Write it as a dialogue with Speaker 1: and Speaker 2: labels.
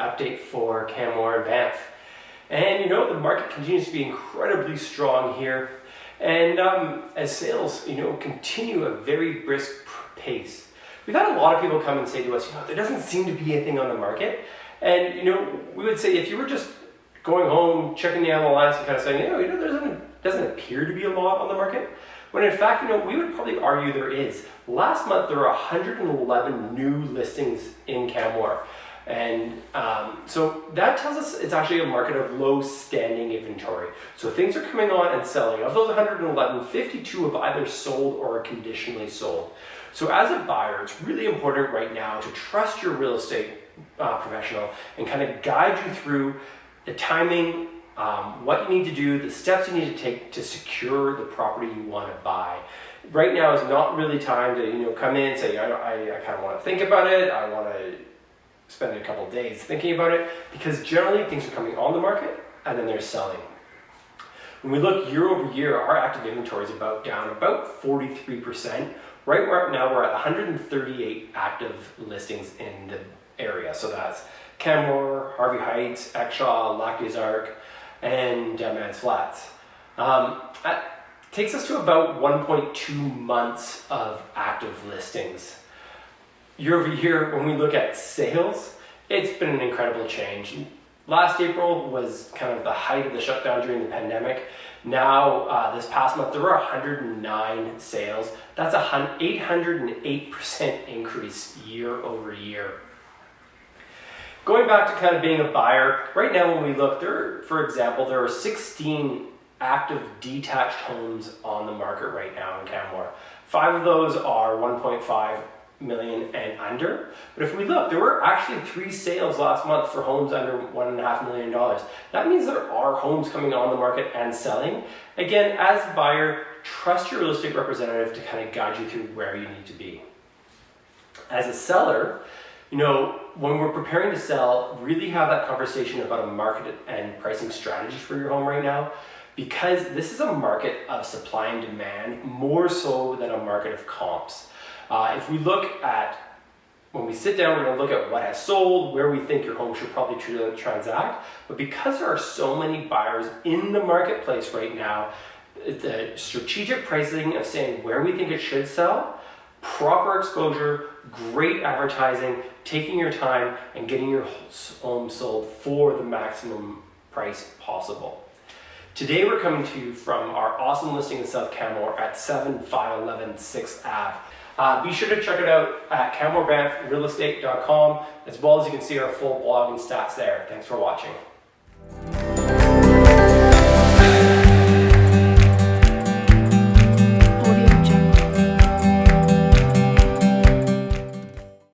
Speaker 1: update for Canmore and Banff. And you know, the market continues to be incredibly strong here. And as sales, continue a very brisk pace. We've had a lot of people come and say to us, there doesn't seem to be anything on the market. And we would say if you were just going home, checking the MLS and kind of saying, there doesn't appear to be a lot on the market, when in fact, we would probably argue there is. Last month, there were 111 new listings in Canmore. And so that tells us it's actually a market of low standing inventory. So things are coming on and selling. Of those 111, 52 have either sold or are conditionally sold. So as a buyer, it's really important right now to trust your real estate professional and kind of guide you through the timing, what you need to do, the steps you need to take to secure the property you want to buy. Right now is not really time to come in and say, I kind of want to think about it, I want to spend a couple of days thinking about it, because generally things are coming on the market and then they're selling. When we look year over year, our active inventory is down about 43%. Right now we're at 138 active listings in the area. So that's Canmore, Harvey Heights, Exshaw, Lac des Arcs, and Deadman's Flats. That takes us to about 1.2 months of active listings. Year over year, when we look at sales, it's been an incredible change. Last April was kind of the height of the shutdown during the pandemic. Now, this past month, there were 109 sales. That's a 808% increase year over year. Going back to kind of being a buyer, right now when we look, for example, there are 16 active detached homes on the market right now in Canmore. 5 of those are 1.5 million and under. But if we look, there were actually 3 sales last month for homes under $1.5 million. That means there are homes coming on the market and selling. Again, as a buyer, trust your real estate representative to kind of guide you through where you need to be. As a seller, when we're preparing to sell, really have that conversation about a market and pricing strategy for your home right now, because this is a market of supply and demand more so than a market of comps. If we look at, when we sit down, we're going to look at what has sold, where we think your home should probably transact. But because there are so many buyers in the marketplace right now, the strategic pricing of saying where we think it should sell, proper exposure, great advertising, taking your time, and getting your home sold for the maximum price possible. Today we're coming to you from our awesome listing in South Canmore at 7511 6th Ave. Be sure to check it out at canmorebanffrealestate.com, as well as you can see our full blog and stats there. Thanks for watching.